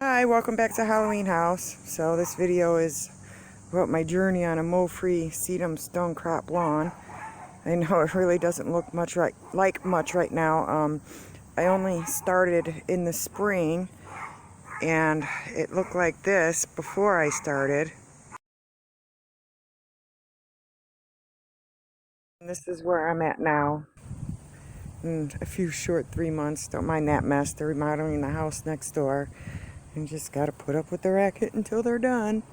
Hi, welcome back to Halloween House. So this video is about my journey on a mow-free sedum stone crop lawn. I know it really doesn't look much like much right now. I only started in the spring and it looked like this before I started. And this is where I'm at now. In a few short 3 months. Don't mind that mess. They're remodeling the house next door. And just gotta put up with the racket until they're done.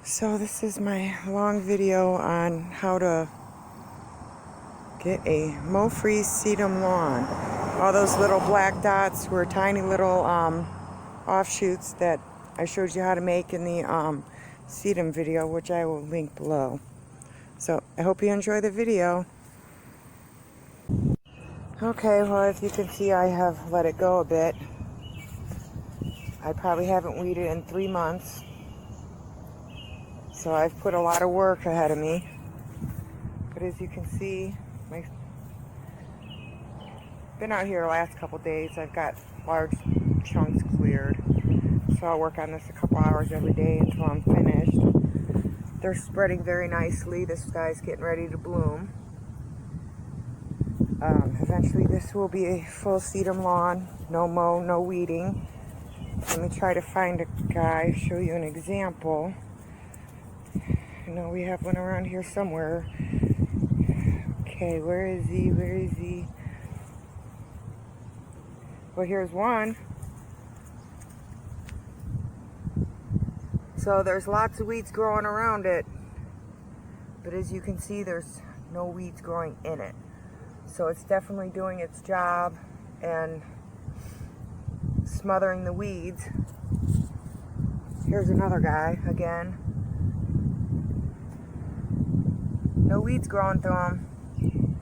So this is my long video on how to get a mow-free sedum lawn. All those little black dots were tiny little offshoots that I showed you how to make in the sedum video, which I will link below. So I hope you enjoy the video. Okay, well, as you can see, I have let it go a bit. I probably haven't weeded in 3 months. So I've put a lot of work ahead of me. But as you can see, I've been out here the last couple days. I've got large chunks cleared. So I'll work on this a couple hours every day until I'm finished. They're spreading very nicely. This guy's getting ready to bloom. Eventually this will be a full sedum lawn. No mow, no weeding. Let me try to find a guy, show you an example. I know we have one around here somewhere. Okay, where is he? Where is he? Well, here's one. So there's lots of weeds growing around it. But as you can see, there's no weeds growing in it. So it's definitely doing its job and smothering the weeds. Here's another guy again. No weeds growing through him.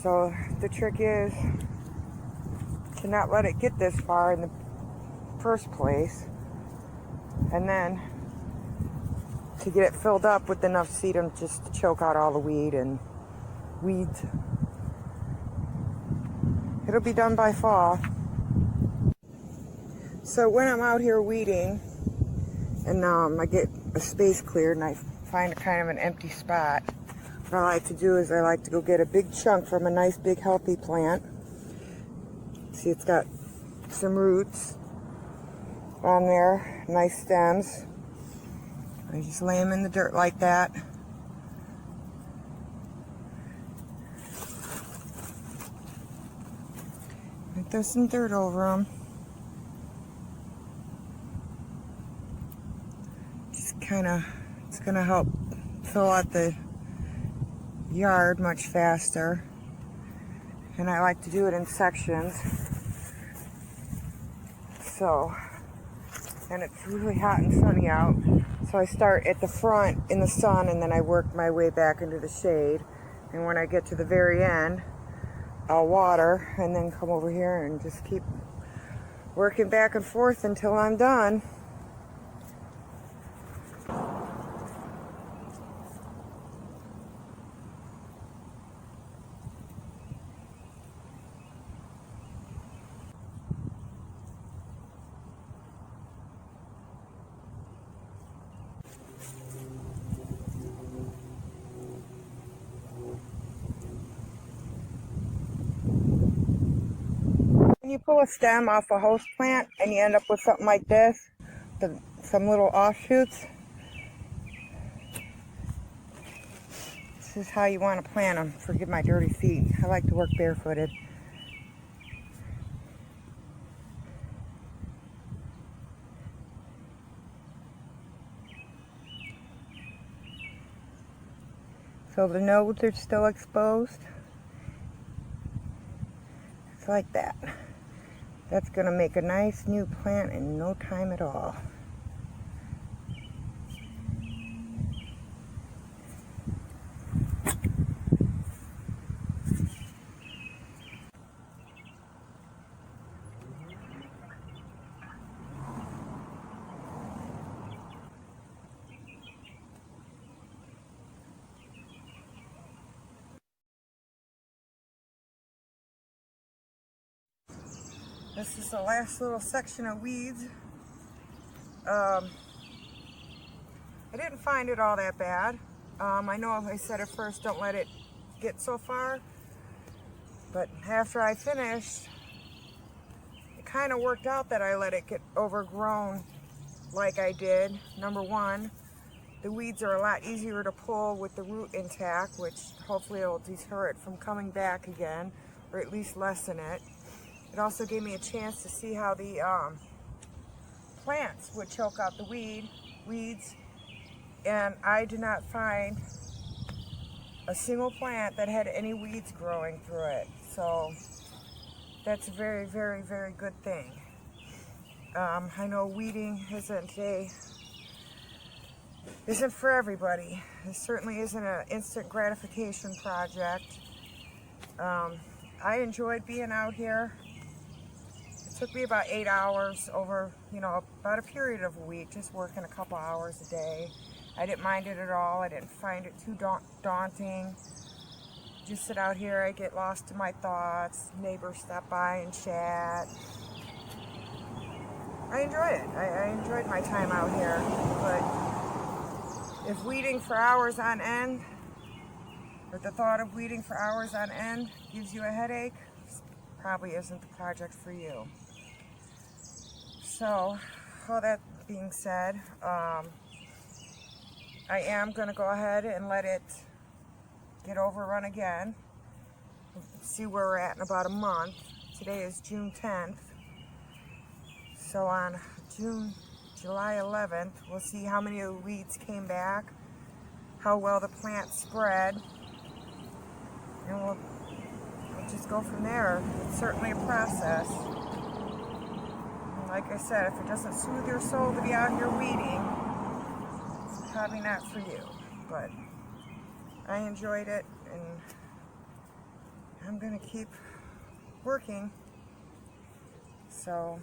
So the trick is to not let it get this far in the first place, and then to get it filled up with enough sedum just to choke out all the weeds. It'll be done by fall. So when I'm out here weeding and I get a space cleared and I find kind of an empty spot, what I like to do is I like to go get a big chunk from a nice big healthy plant. See, it's got some roots on there, nice stems. I just lay them in the dirt like that. And throw some dirt over them. Just kind of, it's going to help fill out the yard much faster. And I like to do it in sections. So, and it's really hot and sunny out. So I start at the front in the sun and then I work my way back into the shade. And when I get to the very end, I'll water and then come over here and just keep working back and forth until I'm done. When you pull a stem off a host plant and you end up with something like this, some little offshoots, this is how you want to plant them. Forgive my dirty feet. I like to work barefooted. So the nodes are still exposed. It's like that. That's going to make a nice new plant in no time at all. This is the last little section of weeds. I didn't find it all that bad. I know I said at first don't let it get so far, but after I finished, it kind of worked out that I let it get overgrown like I did. Number one, the weeds are a lot easier to pull with the root intact, which hopefully will deter it from coming back again, or at least lessen it. It also gave me a chance to see how the plants would choke out the weeds, and I did not find a single plant that had any weeds growing through it. So that's a very, very, very good thing. I know weeding isn't for everybody. It certainly isn't an instant gratification project. I enjoyed being out here. It took me about 8 hours over, about a period of a week, just working a couple hours a day. I didn't mind it at all. I didn't find it too daunting. Just sit out here, I get lost in my thoughts. Neighbors stop by and chat. I enjoy it. I enjoyed my time out here. But if weeding for hours on end, or the thought of weeding for hours on end gives you a headache, probably isn't the project for you. So, all that being said, I am going to go ahead and let it get overrun again. See where we're at in about a month. Today is June 10th. So on July 11th, we'll see how many of the weeds came back, how well the plant spread, and we'll just go from there. It's certainly a process. And like I said, if it doesn't soothe your soul to be out here weeding, it's probably not for you. But I enjoyed it, and I'm going to keep working. So,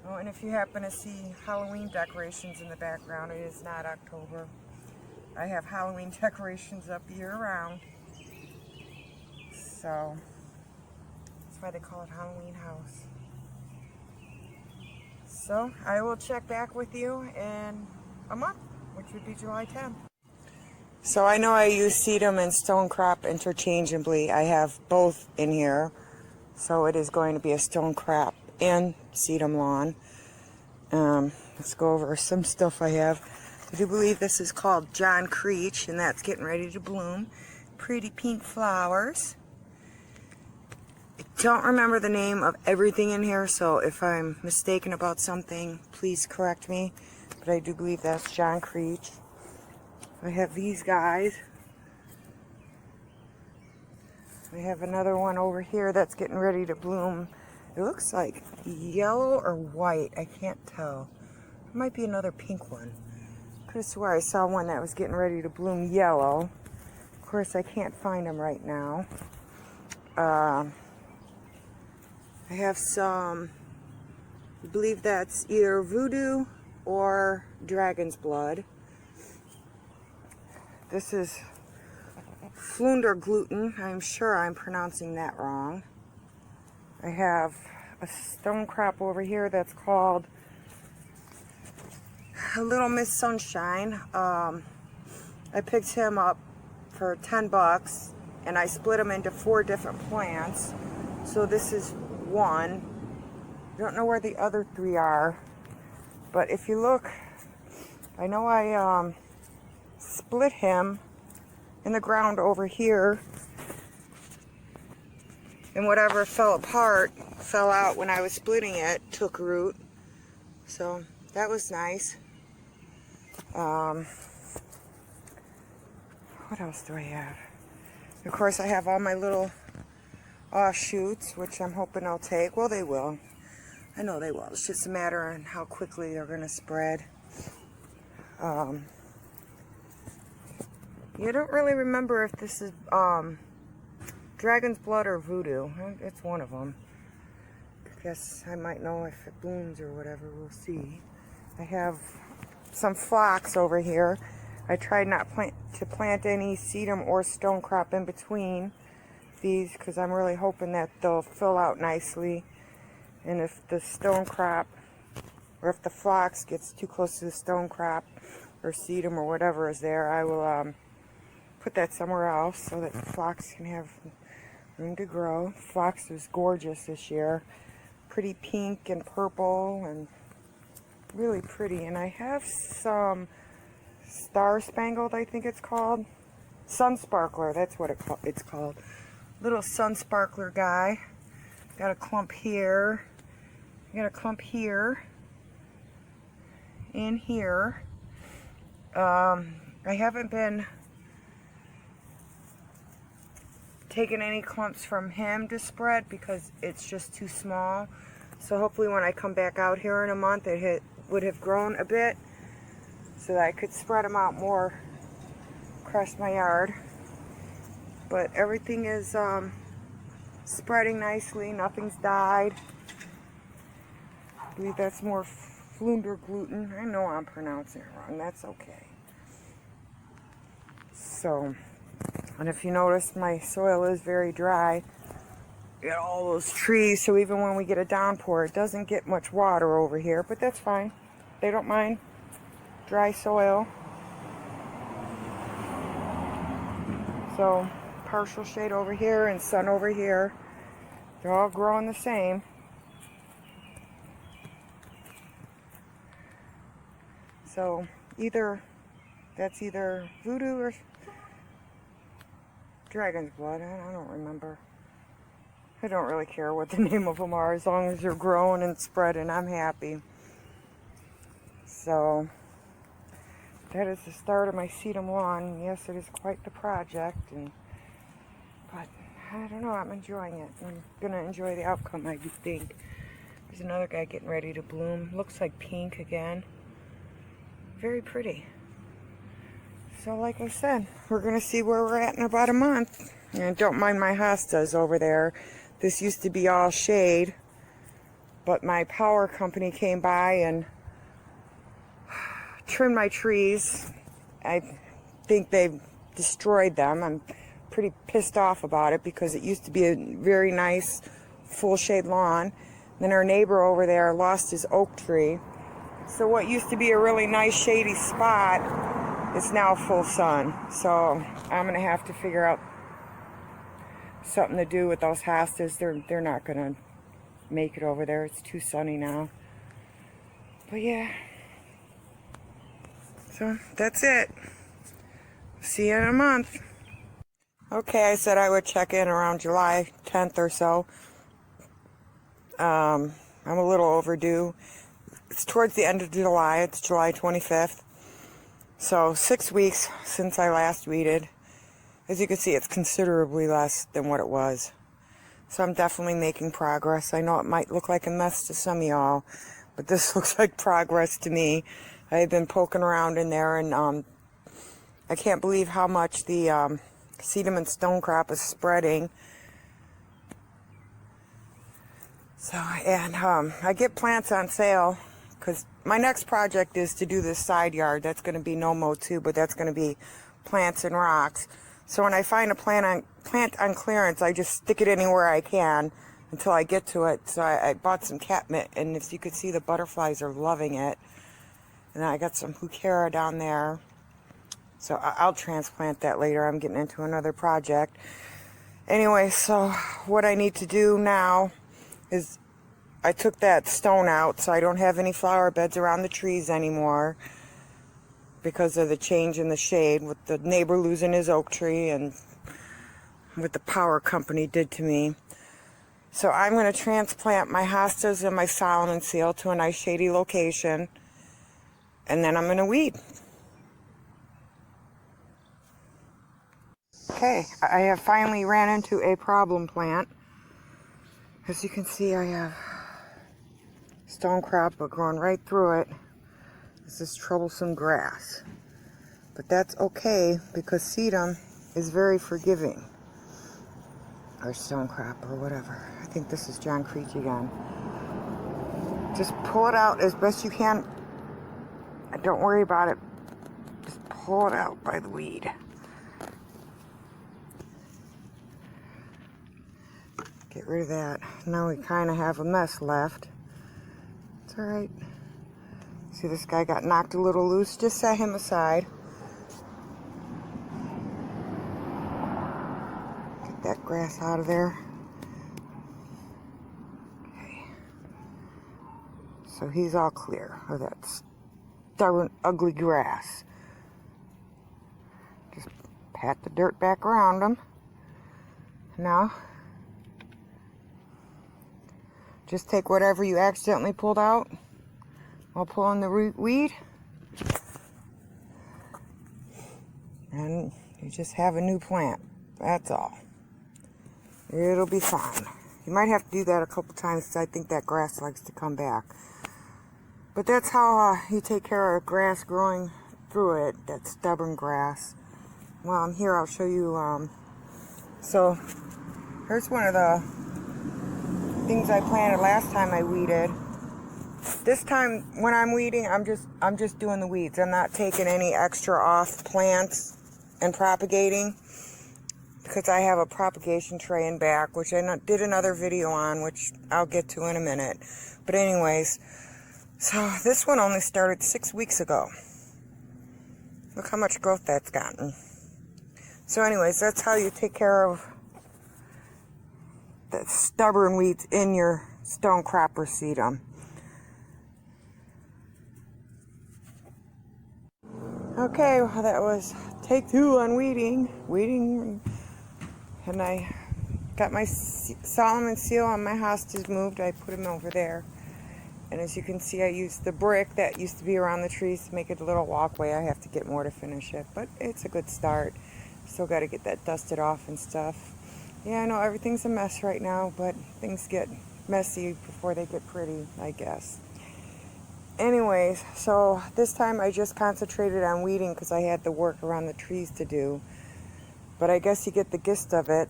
oh, and if you happen to see Halloween decorations in the background, it is not October. I have Halloween decorations up year-round. So, that's why they call it Halloween House. So, I will check back with you in a month, which would be July 10th. So, I know I use sedum and stone crop interchangeably. I have both in here. So, it is going to be a stone crop and sedum lawn. Let's go over some stuff I have. I do believe this is called John Creech, and that's getting ready to bloom. Pretty pink flowers. I don't remember the name of everything in here, so if I'm mistaken about something, please correct me. But I do believe that's John Creech. I have these guys. We have another one over here that's getting ready to bloom. It looks like yellow or white. I can't tell. It might be another pink one. Could have swore I saw one that was getting ready to bloom yellow. Of course, I can't find them right now. I have some, I believe that's either voodoo or dragon's blood. This is flunder gluten. I'm sure I'm pronouncing that wrong. I have a stone crop over here that's called Little Miss Sunshine. I picked him up for 10 bucks, and I split him into 4 different plants. So this is one. I don't know where the other 3 are, but if you look, I know I split him in the ground over here, and whatever fell apart fell out when I was splitting it, took root. So that was nice. What else do I have? Of course, I have all my little offshoots, which I'm hoping they'll take. Well, they will. I know they will. It's just a matter of how quickly they're going to spread. You don't really remember if this is dragon's blood or voodoo. It's one of them. I guess I might know if it blooms or whatever. We'll see. I have some phlox over here. I tried not to plant any sedum or stone crop in between these because I'm really hoping that they'll fill out nicely And if the stone crop, or if the phlox gets too close to the stone crop, or sedum, or whatever is there, I will put that somewhere else so that the phlox can have room to grow. Phlox was gorgeous this year. Pretty pink and purple and really pretty. And I have some star spangled, I think it's called. Sun sparkler, that's what it's called. Little sun sparkler guy. Got a clump here. Got a clump here. In here. I haven't been taking any clumps from him to spread because it's just too small. So hopefully when I come back out here in a month, it would have grown a bit so that I could spread them out more across my yard. But everything is spreading nicely. Nothing's died. I believe that's more flunder gluten. I know I'm pronouncing it wrong. That's okay. So, and if you notice, my soil is very dry. Got all those trees, so even when we get a downpour, it doesn't get much water over here, but that's fine. They don't mind dry soil. So, partial shade over here and sun over here. They're all growing the same. So, that's either voodoo or dragon's blood. I don't remember. I don't really care what the name of them are, as long as they're growing and spreading, I'm happy. So, that is the start of my sedum lawn. Yes, it is quite the project, but I don't know, I'm enjoying it. I'm going to enjoy the outcome, I think. There's another guy getting ready to bloom. Looks like pink again. Very pretty. So like I said, we're going to see where we're at in about a month. And don't mind my hostas over there. This used to be all shade, but my power company came by and trimmed my trees. I think they've destroyed them. I'm pretty pissed off about it because it used to be a very nice full shade lawn. Then our neighbor over there lost his oak tree. So what used to be a really nice shady spot is now full sun. So I'm going to have to figure out something to do with those hostas. They're not going to make it over there. It's too sunny now. But yeah. So that's it. See you in a month. Okay, I said I would check in around July 10th or so. I'm a little overdue. It's towards the end of July. It's July 25th. So 6 weeks since I last weeded. As you can see, it's considerably less than what it was. So I'm definitely making progress. I know it might look like a mess to some of y'all, but this looks like progress to me. I've been poking around in there, and I can't believe how much the sedum and stone crop is spreading. So, and I get plants on sale, because my next project is to do this side yard. That's going to be no mow too, but that's going to be plants and rocks. So when I find a plant on clearance, I just stick it anywhere I can until I get to it. So I bought some catnip, and as you can see, the butterflies are loving it. And I got some heuchera down there. So I'll transplant that later. I'm getting into another project. Anyway, so what I need to do now is I took that stone out, so I don't have any flower beds around the trees anymore because of the change in the shade with the neighbor losing his oak tree and what the power company did to me. So I'm going to transplant my hostas and my Solomon seal to a nice shady location, and then I'm going to weed. Okay, I have finally ran into a problem plant. As you can see, I have stone crop growing right through it. This is troublesome grass. But that's okay because sedum is very forgiving. Or stone crop or whatever. I think this is John Creech again. Just pull it out as best you can. Don't worry about it. Just pull it out by the weed. Get rid of that. Now we kind of have a mess left. It's alright. See, this guy got knocked a little loose. Just set him aside. Get that grass out of there. Okay. So he's all clear of that stubborn, ugly grass. Just pat the dirt back around him. Now, just take whatever you accidentally pulled out while pulling the weed, and you just have a new plant. That's all. It'll be fine. You might have to do that a couple times because I think that grass likes to come back. But that's how you take care of grass growing through it, that stubborn grass. While I'm here, I'll show you. So here's one of the things I planted last time I weeded. This time when I'm weeding, I'm just doing the weeds. I'm not taking any extra off plants and propagating, because I have a propagation tray in back, which I did another video on, which I'll get to in a minute. But anyways, so this one only started 6 weeks ago. Look how much growth that's gotten. So anyways, that's how you take care of the stubborn weeds in your stonecropper sedum. Okay, well, that was take 2 on weeding, and I got my Solomon seal on my hostas moved. I put them over there, and as you can see, I used the brick that used to be around the trees to make it a little walkway. I have to get more to finish it, but it's a good start. Still got to get that dusted off and stuff. Yeah, I know everything's a mess right now, but things get messy before they get pretty, I guess. Anyways, so this time I just concentrated on weeding because I had the work around the trees to do. But I guess you get the gist of it.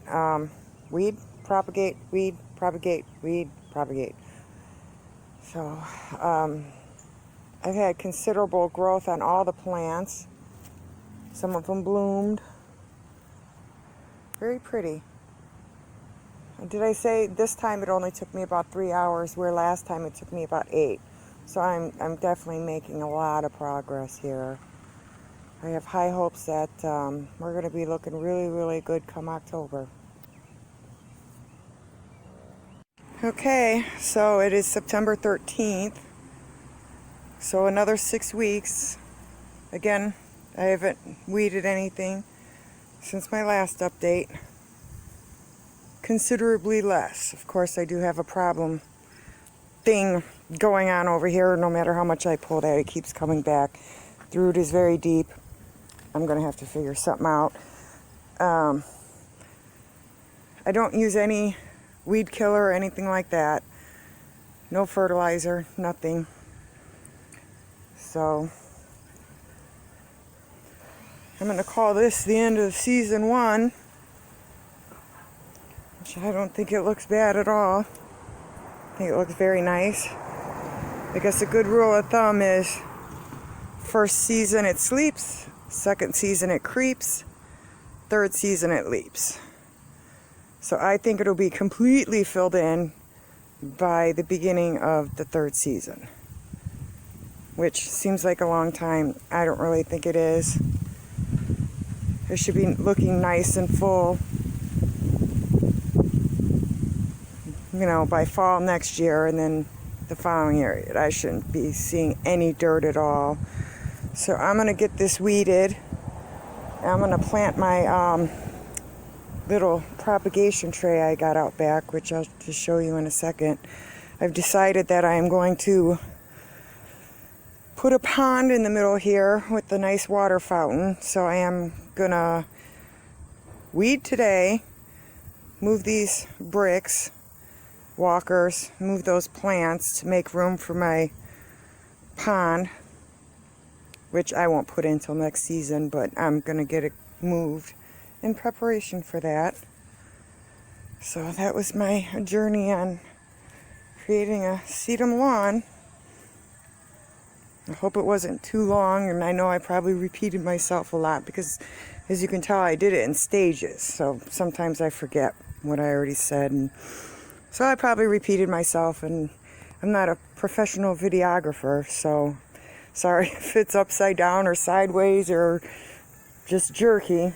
Weed, propagate, weed, propagate, weed, propagate. So I've had considerable growth on all the plants. Some of them bloomed. Very pretty. Did I say this time it only took me about 3 hours, where last time it took me about 8? So I'm definitely making a lot of progress here. I have high hopes that we're going to be looking really, really good come October. Okay, so it is September 13th. So another 6 weeks. Again, I haven't weeded anything since my last update. Considerably less. Of course, I do have a problem thing going on over here. No matter how much I pull at it, keeps coming back. The root is very deep. I'm going to have to figure something out. I don't use any weed killer or anything like that. No fertilizer, nothing. So I'm going to call this the end of season 1. Which I don't think it looks bad at all. I think it looks very nice. I guess a good rule of thumb is first season it sleeps, second season it creeps, third season it leaps. So I think it'll be completely filled in by the beginning of the 3rd season, which seems like a long time. I don't really think it is. It should be looking nice and full, you know, by fall next year, and then the following year I shouldn't be seeing any dirt at all. So I'm going to get this weeded. I'm going to plant my little propagation tray I got out back, which I'll just show you in a second. I've decided that I am going to put a pond in the middle here with the nice water fountain. So I am going to weed today, move these bricks, walkers, move those plants to make room for my pond, which I won't put in until next season, but I'm going to get it moved in preparation for that. So that was my journey on creating a sedum lawn. I hope it wasn't too long, and I know I probably repeated myself a lot because, as you can tell, I did it in stages, so sometimes I forget what I already said. And So I probably repeated myself, and I'm not a professional videographer, so sorry if it's upside down or sideways or just jerky.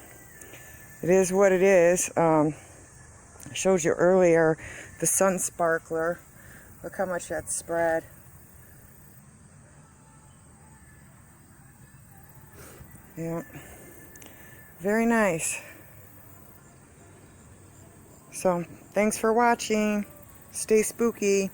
It is what it is. I showed you earlier the sun sparkler. Look how much that's spread. Yeah, very nice. So, thanks for watching. Stay spooky.